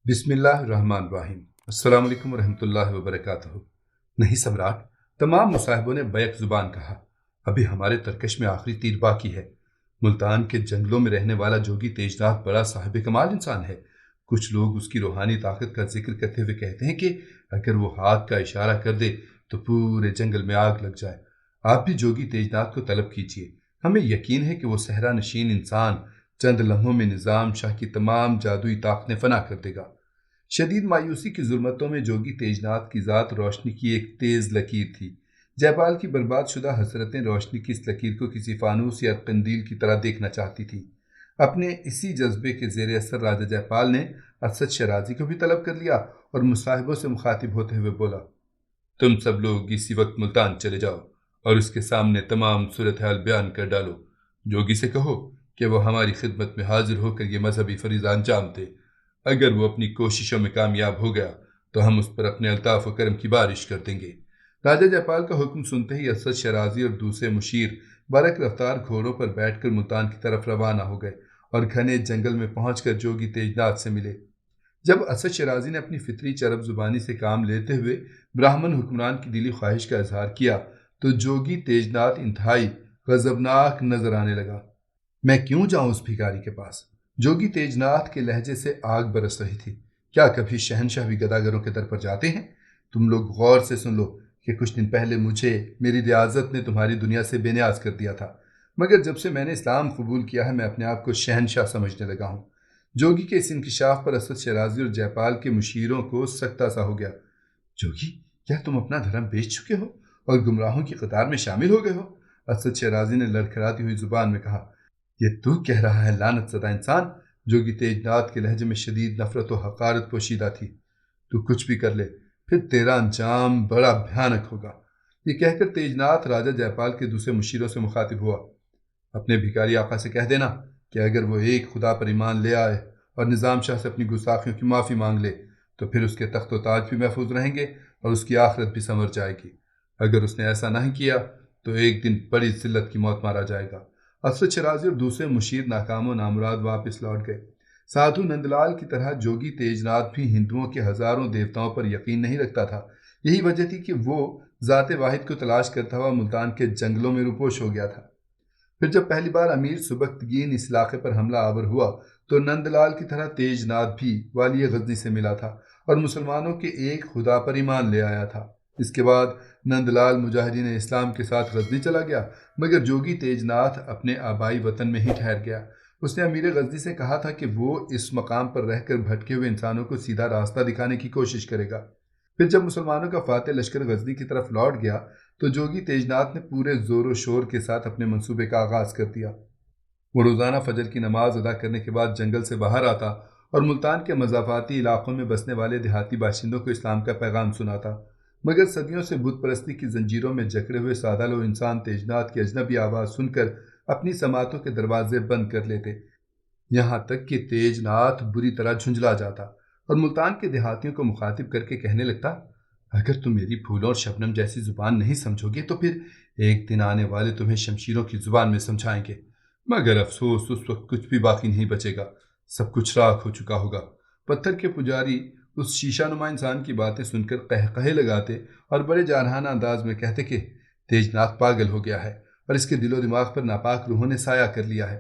بسم اللہ الرحمن الرحیم۔ السلام علیکم ورحمۃ اللہ وبرکاتہ۔ نہیں سمراٹ، تمام مصاحبوں نے بیک زبان کہا۔ ابھی ہمارے ترکش میں آخری تیر باقی ہے۔ ملتان کے جنگلوں میں رہنے والا جوگی تیج ناتھ بڑا صاحب کمال انسان ہے۔ کچھ لوگ اس کی روحانی طاقت کا ذکر کرتے ہوئے کہتے ہیں کہ اگر وہ ہاتھ کا اشارہ کر دے تو پورے جنگل میں آگ لگ جائے۔ آپ بھی جوگی تیج ناتھ کو طلب کیجیے۔ ہمیں یقین ہے کہ وہ صحرا نشین انسان چند لمحوں میں نظام شاہ کی تمام جادوئی طاقتیں فنا کر دے گا۔ شدید مایوسی کی ظلمتوں میں جوگی تیج ناتھ کی ذات روشنی کی ایک تیز لکیر تھی۔ جے پال کی برباد شدہ حسرتیں روشنی کی اس لکیر کو کسی فانوس یا قندیل کی طرح دیکھنا چاہتی تھی۔ اپنے اسی جذبے کے زیر اثر راجہ جے پال نے اسد شرازی کو بھی طلب کر لیا اور مصاحبوں سے مخاطب ہوتے ہوئے بولا، تم سب لوگ اسی وقت ملتان چلے جاؤ اور اس کے سامنے تمام صورتحال بیان کر ڈالو۔ جوگی سے کہو کہ وہ ہماری خدمت میں حاضر ہو کر یہ مذہبی فریضہ انجام دے۔ اگر وہ اپنی کوششوں میں کامیاب ہو گیا تو ہم اس پر اپنے الطاف و کرم کی بارش کر دیں گے۔ راجہ جے پال کا حکم سنتے ہی اسد شرازی اور دوسرے مشیر برق رفتار گھوڑوں پر بیٹھ کر ملتان کی طرف روانہ ہو گئے اور گھنے جنگل میں پہنچ کر جوگی تیج ناتھ سے ملے۔ جب اسد شرازی نے اپنی فطری چرب زبانی سے کام لیتے ہوئے براہمن حکمران کی دلی خواہش کا اظہار کیا تو جوگی تیج ناتھ انتہائی غضبناک نظر آنے لگا۔ میں کیوں جاؤں اس بھکاری کے پاس؟ جوگی تیج ناتھ کے لہجے سے آگ برس رہی تھی۔ کیا کبھی شہنشاہ بھی گداگروں کے در پر جاتے ہیں؟ تم لوگ غور سے سن لو کہ کچھ دن پہلے مجھے میری ریاضت نے تمہاری دنیا سے بے نیاز کر دیا تھا، مگر جب سے میں نے اسلام قبول کیا ہے میں اپنے آپ کو شہنشاہ سمجھنے لگا ہوں۔ جوگی کے اس انکشاف پر اسد شرازی اور جے پال کے مشیروں کو سکتہ سا ہو گیا۔ جوگی، کیا تم اپنا دھرم بیچ چکے ہو اور گمراہوں کی قطار میں شامل ہو گئے ہو؟ اسد شرازی نے لڑکھڑاتی ہوئی زبان میں کہا۔ یہ تو کہہ رہا ہے لعنت زدہ انسان؟ جوگی تیج ناتھ کے لہجے میں شدید نفرت و حقارت پوشیدہ تھی۔ تو کچھ بھی کر لے، پھر تیرا انجام بڑا بھیانک ہوگا۔ یہ کہہ کر تیج ناتھ راجہ جے پال کے دوسرے مشیروں سے مخاطب ہوا۔ اپنے بھکاری آقا سے کہہ دینا کہ اگر وہ ایک خدا پر ایمان لے آئے اور نظام شاہ سے اپنی گستاخیوں کی معافی مانگ لے تو پھر اس کے تخت و تاج بھی محفوظ رہیں گے اور اس کی آخرت بھی سنور جائے گی۔ اگر اس نے ایسا نہیں کیا تو ایک دن بڑی ذلت کی موت مارا جائے گا۔ اسد شرازی اور دوسرے مشیر ناکام و نامراد واپس لوٹ گئے۔ سادھو نند لال کی طرح جوگی تیج ناتھ بھی ہندوؤں کے ہزاروں دیوتاؤں پر یقین نہیں رکھتا تھا۔ یہی وجہ تھی کہ وہ ذات واحد کو تلاش کرتا ہوا ملتان کے جنگلوں میں روپوش ہو گیا تھا۔ پھر جب پہلی بار امیر سبکتگین اس علاقے پر حملہ آور ہوا تو نند لال کی طرح تیج ناتھ بھی والی غزنی سے ملا تھا اور مسلمانوں کے ایک خدا پر ایمان لے آیا تھا۔ اس کے بعد نند لال مجاہدین اسلام کے ساتھ غزنی چلا گیا، مگر جوگی تیج ناتھ اپنے آبائی وطن میں ہی ٹھہر گیا۔ اس نے امیر غزنی سے کہا تھا کہ وہ اس مقام پر رہ کر بھٹکے ہوئے انسانوں کو سیدھا راستہ دکھانے کی کوشش کرے گا۔ پھر جب مسلمانوں کا فاتح لشکر غزنی کی طرف لوٹ گیا تو جوگی تیج ناتھ نے پورے زور و شور کے ساتھ اپنے منصوبے کا آغاز کر دیا۔ وہ روزانہ فجر کی نماز ادا کرنے کے بعد جنگل سے باہر آتا اور ملتان کے مضافاتی علاقوں میں بسنے والے دیہاتی باشندوں کو اسلام کا پیغام سناتا، مگر صدیوں سے بت پرستی کی زنجیروں میں جکڑے ہوئے سادہ لو انسان تیج ناتھ کی اجنبی آواز سن کر اپنی سماعتوں کے دروازے بند کر لیتے، یہاں تک کہ تیج ناتھ بری طرح جھنجھلا جاتا اور ملتان کے دیہاتیوں کو مخاطب کر کے کہنے لگتا، اگر تم میری پھولوں اور شبنم جیسی زبان نہیں سمجھو گے تو پھر ایک دن آنے والے تمہیں شمشیروں کی زبان میں سمجھائیں گے، مگر افسوس اس وقت کچھ بھی باقی نہیں بچے گا، سب کچھ راکھ ہو چکا ہوگا۔ پتھر کے پجاری اس شیشہ نما انسان کی باتیں سن کر قہقہے لگاتے اور بڑے جارحانہ انداز میں کہتے کہ تیج ناتھ پاگل ہو گیا ہے اور اس کے دل و دماغ پر ناپاک روحوں نے سایہ کر لیا ہے۔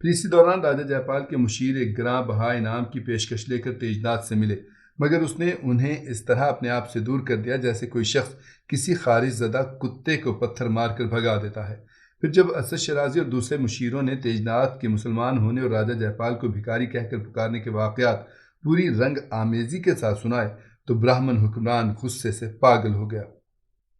پھر اسی دوران راجہ جے پال کے مشیر ایک گراں بہا انعام کی پیشکش لے کر تیج ناتھ سے ملے، مگر اس نے انہیں اس طرح اپنے آپ سے دور کر دیا جیسے کوئی شخص کسی خارج زدہ کتے کو پتھر مار کر بھگا دیتا ہے۔ پھر جب اسد شرازی اور دوسرے مشیروں نے تیج ناتھ کے مسلمان ہونے اور راجہ جے پال کو بھکاری کہہ کر پکارنے کے واقعات پوری رنگ آمیزی کے ساتھ سنائے تو براہمن حکمران غصے سے پاگل ہو گیا۔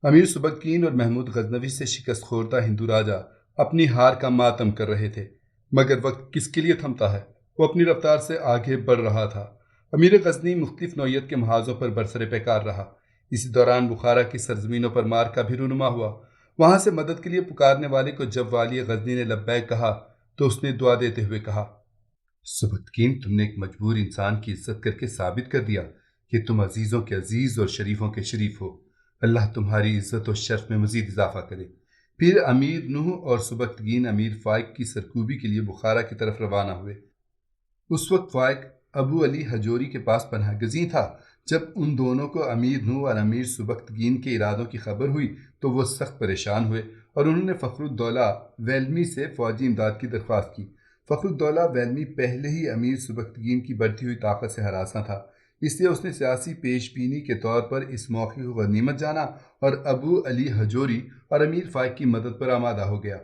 امیر سبکتگین اور محمود غزنوی سے شکست خوردہ ہندو راجہ اپنی ہار کا ماتم کر رہے تھے، مگر وقت کس کے لیے تھمتا ہے، وہ اپنی رفتار سے آگے بڑھ رہا تھا۔ امیر غزنی مختلف نوعیت کے محاذوں پر برسر پیکار رہا۔ اسی دوران بخارا کی سرزمینوں پر مار کا بھی رونما ہوا۔ وہاں سے مدد کے لیے پکارنے والے کو جب والی غزنی نے لبیک کہا تو اس نے دعا دیتے ہوئے کہا، سبکتگین، تم نے ایک مجبور انسان کی عزت کر کے ثابت کر دیا کہ تم عزیزوں کے عزیز اور شریفوں کے شریف ہو۔ اللہ تمہاری عزت و شرف میں مزید اضافہ کرے۔ پھر امیر نوح اور سبکتگین امیر فائق کی سرکوبی کے لیے بخارا کی طرف روانہ ہوئے۔ اس وقت فائق ابو علی حجوری کے پاس پناہ گزین تھا۔ جب ان دونوں کو امیر نوح اور امیر سبکتگین کے ارادوں کی خبر ہوئی تو وہ سخت پریشان ہوئے اور انہوں نے فخر الدولہ ویلمی سے فوجی امداد کی درخواست کی۔ فخر الدولہ ویلمی پہلے ہی امیر سبکتگین کی بڑھتی ہوئی طاقت سے ہراساں تھا، اس لیے اس نے سیاسی پیش بینی کے طور پر اس موقع کو غنیمت جانا اور ابو علی حجوری اور امیر فائق کی مدد پر آمادہ ہو گیا۔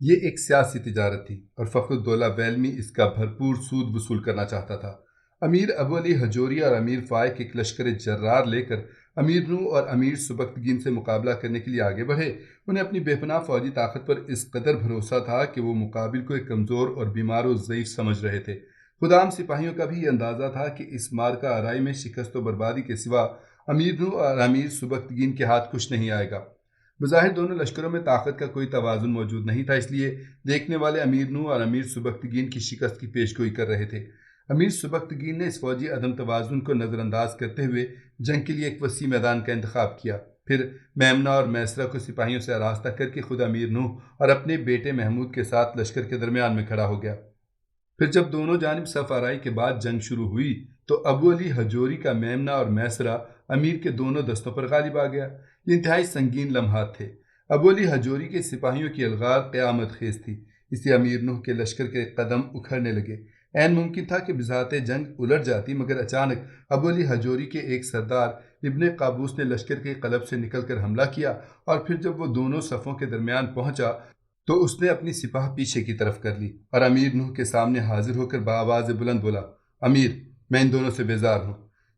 یہ ایک سیاسی تجارت تھی اور فخر الدولہ ویلمی اس کا بھرپور سود وصول کرنا چاہتا تھا۔ امیر ابو علی حجوری اور امیر فائق ایک لشکر جرار لے کر امیر نوح اور امیر سبکتگین سے مقابلہ کرنے کے لیے آگے بڑھے۔ انہیں اپنی بے پناہ فوجی طاقت پر اس قدر بھروسہ تھا کہ وہ مقابل کو ایک کمزور اور بیمار و ضعیف سمجھ رہے تھے۔ خود عام سپاہیوں کا بھی یہ اندازہ تھا کہ اس معرکہ آرائی میں شکست و بربادی کے سوا امیر نوح اور امیر سبکتگین کے ہاتھ کچھ نہیں آئے گا۔ بظاہر دونوں لشکروں میں طاقت کا کوئی توازن موجود نہیں تھا، اس لیے دیکھنے والے امیر نوح اور امیر سبکتگین کی شکست کی پیشگوئی کر رہے تھے۔ امیر سبکتگین نے اس فوجی عدم توازن کو نظر انداز کرتے ہوئے جنگ کے لیے ایک وسیع میدان کا انتخاب کیا۔ پھر میمنہ اور میسرہ کو سپاہیوں سے آراستہ کر کے خود امیر نوح اور اپنے بیٹے محمود کے ساتھ لشکر کے درمیان میں کھڑا ہو گیا۔ پھر جب دونوں جانب صف آرائی کے بعد جنگ شروع ہوئی تو ابو علی حجوری کا میمنہ اور میسرہ امیر کے دونوں دستوں پر غالب آ گیا۔ یہ انتہائی سنگین لمحات تھے۔ ابو علی حجوری کے سپاہیوں کی الغار قیامت خیز تھی، اس لیے امیر نوح کے لشکر کے قدم اکھڑنے لگے۔ عین ممکن تھا کہ بذات جنگ الٹ جاتی، مگر اچانک ابو علی حجوری کے ایک سردار ابن قابوس نے لشکر کے قلب سے نکل کر حملہ کیا اور پھر جب وہ دونوں صفوں کے درمیان پہنچا تو اس نے اپنی سپاہ پیچھے کی طرف کر لی اور امیر نوح کے سامنے حاضر ہو کر بآواز بلند بولا، امیر، میں ان دونوں سے بیزار ہوں۔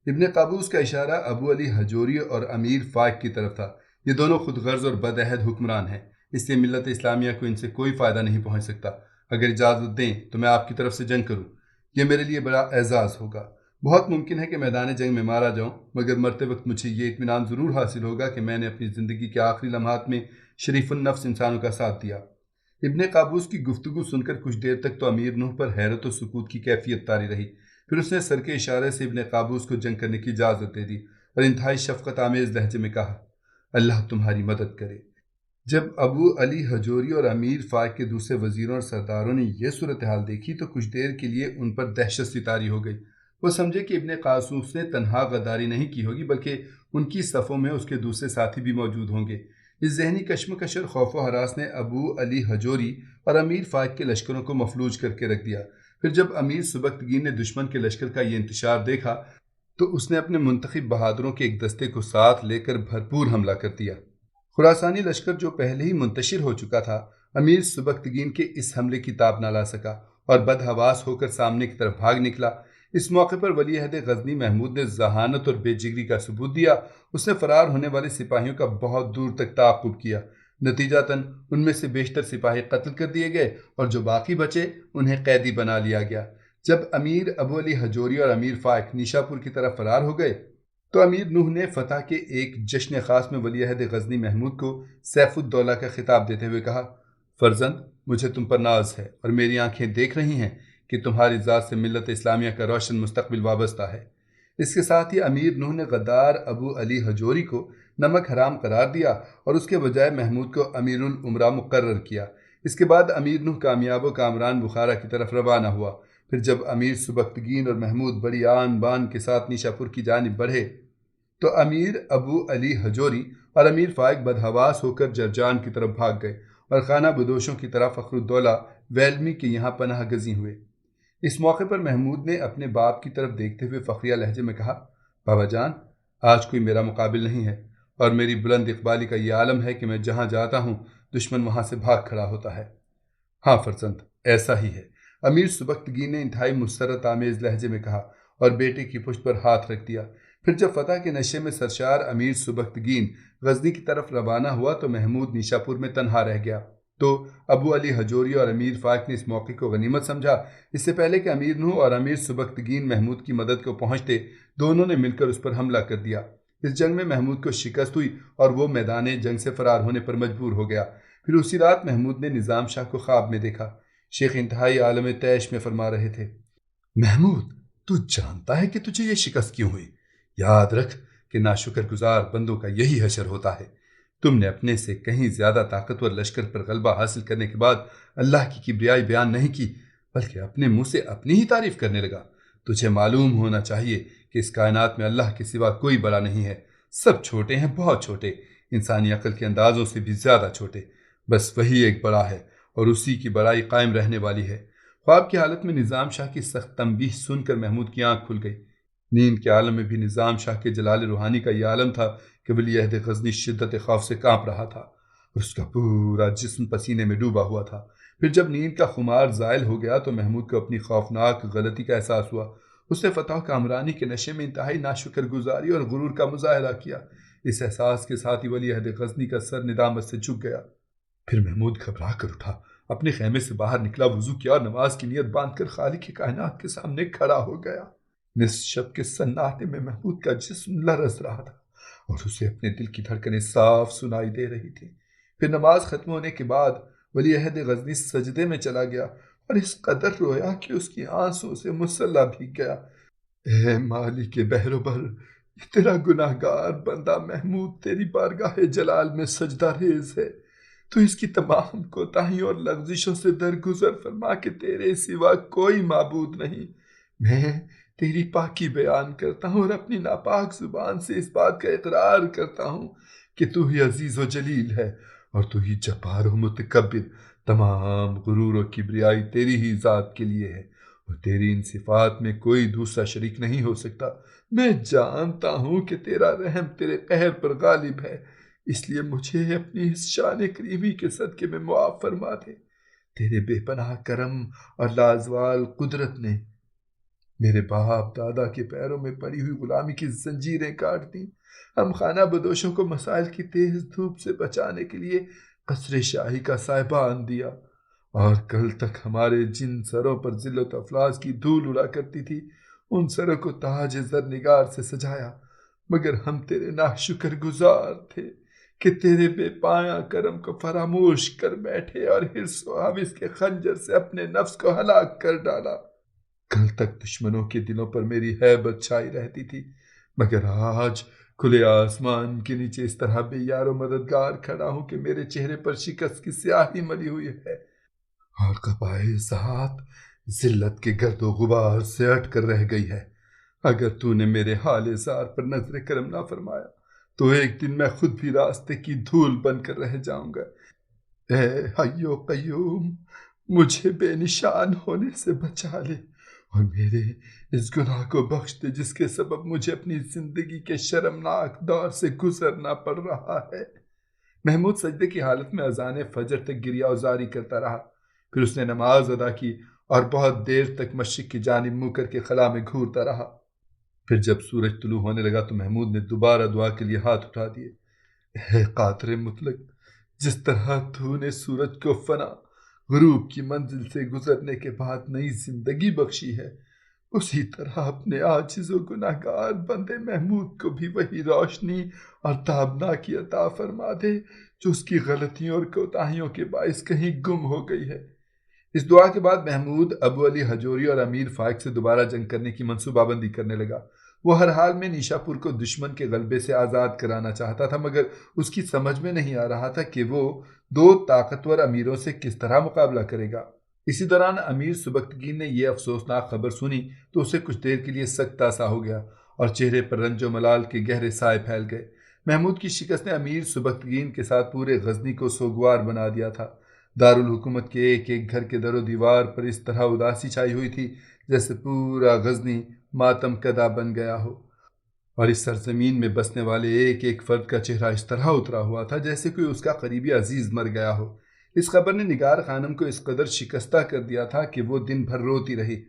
ابن قابوس کا اشارہ ابو علی حجوری اور امیر فائق کی طرف تھا۔ یہ دونوں خود غرض اور بدعہد حکمران ہیں، اس لیے ملت اسلامیہ کو ان سے کوئی فائدہ نہیں پہنچ سکتا۔ اگر اجازت دیں تو میں آپ کی طرف سے جنگ کروں، یہ میرے لیے بڑا اعزاز ہوگا۔ بہت ممکن ہے کہ میدان جنگ میں مارا جاؤں، مگر مرتے وقت مجھے یہ اطمینان ضرور حاصل ہوگا کہ میں نے اپنی زندگی کے آخری لمحات میں شریف النفس انسانوں کا ساتھ دیا۔ ابن قابوس کی گفتگو سن کر کچھ دیر تک تو امیر نوح پر حیرت و سکوت کی کیفیت طاری رہی۔ پھر اس نے سر کے اشارے سے ابن قابوس کو جنگ کرنے کی اجازت دے دی اور انتہائی شفقت آمیز لہجے میں کہا، اللہ تمہاری مدد کرے۔ جب ابو علی حجوری اور امیر فائق کے دوسرے وزیروں اور سرداروں نے یہ صورتحال دیکھی تو کچھ دیر کے لیے ان پر دہشت سی طاری ہو گئی۔ وہ سمجھے کہ ابن قابوس نے تنہا غداری نہیں کی ہوگی، بلکہ ان کی صفوں میں اس کے دوسرے ساتھی بھی موجود ہوں گے۔ اس ذہنی کشمکش اور خوف و ہراس نے ابو علی حجوری اور امیر فائق کے لشکروں کو مفلوج کر کے رکھ دیا۔ پھر جب امیر سبکتگین نے دشمن کے لشکر کا یہ انتشار دیکھا تو اس نے اپنے منتخب بہادروں کے ایک دستے کو ساتھ لے کر بھرپور حملہ کر دیا۔ خراسانی لشکر جو پہلے ہی منتشر ہو چکا تھا، امیر سبکتگین کے اس حملے کی تاب نہ لا سکا اور بدحواس ہو کر سامنے کی طرف بھاگ نکلا۔ اس موقع پر ولی عہد غزنی محمود نے ذہانت اور بے جگری کا ثبوت دیا۔ اس نے فرار ہونے والے سپاہیوں کا بہت دور تک تعاقب کیا۔ نتیجتاً ان میں سے بیشتر سپاہی قتل کر دیے گئے اور جو باقی بچے انہیں قیدی بنا لیا گیا۔ جب امیر ابو علی حجوری اور امیر فائق نیشاپور کی طرف فرار ہو گئے تو امیر نوح نے فتح کے ایک جشن خاص میں ولی عہد غزنی محمود کو سیف الدولہ کا خطاب دیتے ہوئے کہا، فرزند، مجھے تم پر ناز ہے اور میری آنکھیں دیکھ رہی ہیں کہ تمہاری ذات سے ملت اسلامیہ کا روشن مستقبل وابستہ ہے۔ اس کے ساتھ ہی امیر نوح نے غدار ابو علی حجوری کو نمک حرام قرار دیا اور اس کے بجائے محمود کو امیر الامراء مقرر کیا۔ اس کے بعد امیر نوح کامیاب و کامران بخارا کی طرف روانہ ہوا۔ پھر جب امیر سبکتگین اور محمود بڑی آن بان کے ساتھ نیشاپور کی جانب بڑھے تو امیر ابو علی حجوری اور امیر فائق بدحواس ہو کر جرجان کی طرف بھاگ گئے اور خانہ بدوشوں کی طرح فخر الدولہ ویلمی کے یہاں پناہ گزین ہوئے۔ اس موقع پر محمود نے اپنے باپ کی طرف دیکھتے ہوئے فخریہ لہجے میں کہا، بابا جان، آج کوئی میرا مقابل نہیں ہے اور میری بلند اقبالی کا یہ عالم ہے کہ میں جہاں جاتا ہوں دشمن وہاں سے بھاگ کھڑا ہوتا ہے۔ ہاں فرزند، ایسا ہی ہے، امیر سبکتگین نے انتہائی مسرت آمیز لہجے میں کہا اور بیٹے کی پشت پر ہاتھ رکھ دیا۔ پھر جب فتح کے نشے میں سرشار امیر سبکتگین غزنی کی طرف روانہ ہوا تو محمود نیشاپور میں تنہا رہ گیا۔ تو ابو علی حجوری اور امیر فائق نے اس موقع کو غنیمت سمجھا۔ اس سے پہلے کہ امیر نوح اور امیر سبکتگین محمود کی مدد کو پہنچتے، دونوں نے مل کر اس پر حملہ کر دیا۔ اس جنگ میں محمود کو شکست ہوئی اور وہ میدان جنگ سے فرار ہونے پر مجبور ہو گیا۔ پھر اسی رات محمود نے نظام شاہ کو خواب میں دیکھا۔ شیخ انتہائی عالم طیش میں فرما رہے تھے، محمود، تو جانتا ہے کہ تجھے یہ شکست کیوں ہوئی؟ یاد رکھ کہ ناشکر گزار بندوں کا یہی حشر ہوتا ہے۔ تم نے اپنے سے کہیں زیادہ طاقتور لشکر پر غلبہ حاصل کرنے کے بعد اللہ کی کبریائی بیان نہیں کی، بلکہ اپنے منہ سے اپنی ہی تعریف کرنے لگا۔ تجھے معلوم ہونا چاہیے کہ اس کائنات میں اللہ کے سوا کوئی بڑا نہیں ہے، سب چھوٹے ہیں، بہت چھوٹے، انسانی عقل کے اندازوں سے بھی زیادہ چھوٹے، بس وہی ایک بڑا ہے اور اسی کی بڑائی قائم رہنے والی ہے۔ خواب کی حالت میں نظام شاہ کی سخت تنبیہ سن کر محمود کی آنکھ کھل گئی۔ نیند کے عالم میں بھی نظام شاہ کے جلال روحانی کا یہ عالم تھا کہ ولی عہد غزنی شدت خوف سے کانپ رہا تھا اور اس کا پورا جسم پسینے میں ڈوبا ہوا تھا۔ پھر جب نیند کا خمار زائل ہو گیا تو محمود کو اپنی خوفناک غلطی کا احساس ہوا۔ اس نے فتح کامرانی کے نشے میں انتہائی ناشکر گزاری اور غرور کا مظاہرہ کیا۔ اس احساس کے ساتھ ہی ولی عہد غزنی کا سر ندامت سے جھک گیا۔ پھر محمود گھبرا کر اٹھا، اپنے خیمے سے باہر نکلا، وضو کیا اور نماز کی نیت باندھ کر خالق کی کائنات کے سامنے کھڑا ہو گیا۔ نصف شب کے سناٹے میں محمود کا جسم لرز رہا تھا اور اسے اپنے دل کی دھڑکنیں صاف سنائی دے رہی تھیں۔ پھر نماز ختم ہونے کے بعد ولی عہد غزنی سجدے میں چلا گیا اور اس قدر رویا کہ اس کی آنسوں سے مصلح بھیگ گیا۔ اے مالک بحر و بر، یہ تیرا گناہ گار بندہ محمود تیری بارگاہ جلال میں سجدہ ریز ہے۔ تو اس کی تمام کوتاہیوں اور لغزشوں سے درگزر فرما کہ تیرے سوا کوئی معبود نہیں۔ میں تیری پاکی بیان کرتا ہوں اور اپنی ناپاک زبان سے اس بات کا اقرار کرتا ہوں کہ تو ہی عزیز و جلیل ہے اور تو ہی جبار و متکبر۔ تمام غرور و کبریائی تیری ہی ذات کے لیے ہے اور تیری ان صفات میں کوئی دوسرا شریک نہیں ہو سکتا۔ میں جانتا ہوں کہ تیرا رحم تیرے قہر پر غالب ہے، اس لیے مجھے اپنی اس شان کریمی کے صدقے میں معاف فرما دے۔ تیرے بے پناہ کرم اور لازوال قدرت نے میرے باپ دادا کے پیروں میں پڑی ہوئی غلامی کی زنجیریں کاٹ دیں۔ ہم خانہ بدوشوں کو مسائل کی تیز دھوپ سے بچانے کے لیے قصر شاہی کا سائبان دیا، اور کل تک ہمارے جن سروں پر ذلت و افلاس کی دھول اڑا کرتی تھی ان سروں کو تاج زر نگار سے سجایا، مگر ہم تیرے ناشکر گزار تھے کہ تیرے بے پایاں کرم کو فراموش کر بیٹھے اور حرص و ہوس کے خنجر سے اپنے نفس کو ہلاک کر ڈالا۔ کل تک دشمنوں کے دلوں پر میری ہیبت چھائی رہتی تھی، مگر آج کھلے آسمان کے نیچے اس طرح بے یار و مددگار کھڑا ہوں کہ میرے چہرے پر شکست کی سیاہی ملی ہوئی ہے اور قبائے ذات ذلت کے گرد و غبار سے اٹ کر رہ گئی ہے۔ اگر تو نے میرے حال زار پر نظر کرم نہ فرمایا تو ایک دن میں خود بھی راستے کی دھول بن کر رہ جاؤں گا۔ اے حی و قیوم، مجھے بے نشان ہونے سے بچا لے اور میرے اس گناہ کو بخش دے جس کے سبب مجھے اپنی زندگی کے شرمناک دور سے گزرنا پڑ رہا ہے۔ محمود سجدے کی حالت میں اذان فجر تک گریہ وزاری کرتا رہا۔ پھر اس نے نماز ادا کی اور بہت دیر تک مشرق کی جانب منہ کر کے خلا میں گھورتا رہا۔ پھر جب سورج طلوع ہونے لگا تو محمود نے دوبارہ دعا کے لیے ہاتھ اٹھا دیے۔ اے قادر مطلق، جس طرح تو نے سورج کو فنا غروب کی منزل سے گزرنے کے بعد نئی زندگی بخشی ہے، اسی طرح اپنے عاجز و گناہ گار بندے محمود کو بھی وہی روشنی اور تابناکی عطا فرما دے جو اس کی غلطیوں اور کوتاہیوں کے باعث کہیں گم ہو گئی ہے۔ اس دعا کے بعد محمود ابو علی حجوری اور امیر فائق سے دوبارہ جنگ کرنے کی منصوبہ بندی کرنے لگا۔ وہ ہر حال میں نیشا پور کو دشمن کے غلبے سے آزاد کرانا چاہتا تھا، مگر اس کی سمجھ میں نہیں آ رہا تھا کہ وہ دو طاقتور امیروں سے کس طرح مقابلہ کرے گا۔ اسی دوران امیر سبکتگین نے یہ افسوسناک خبر سنی تو اسے کچھ دیر کے لیے سکتہ سا ہو گیا اور چہرے پر رنج و ملال کے گہرے سائے پھیل گئے۔ محمود کی شکست نے امیر سبکتگین کے ساتھ پورے غزنی کو سوگوار بنا دیا تھا۔ دارالحکومت کے ایک ایک گھر کے در و دیوار پر اس طرح اداسی چھائی ہوئی تھی جیسے پورا غزنی ماتم کدا بن گیا ہو، اور اس سرزمین میں بسنے والے ایک ایک فرد کا چہرہ اس طرح اترا ہوا تھا جیسے کوئی اس کا قریبی عزیز مر گیا ہو۔ اس خبر نے نگار خانم کو اس قدر شکستہ کر دیا تھا کہ وہ دن بھر روتی رہی۔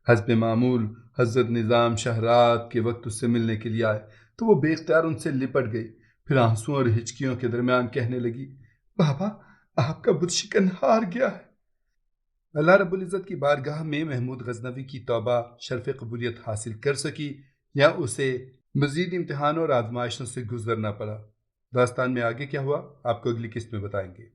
حسب معمول حضرت نظام شاہ رات کے وقت اس سے ملنے کے لیے آئے تو وہ بے اختیار ان سے لپٹ گئی، پھر آنسوں اور ہچکیوں کے درمیان کہنے لگی، بابا آپ کا بت شکن ہار گیا ہے۔ اللہ رب العزت کی بارگاہ میں محمود غزنوی کی توبہ شرف قبولیت حاصل کر سکی یا اسے مزید امتحانوں اور آزمائشوں سے گزرنا پڑا؟ داستان میں آگے کیا ہوا آپ کو اگلی قسط میں بتائیں گے۔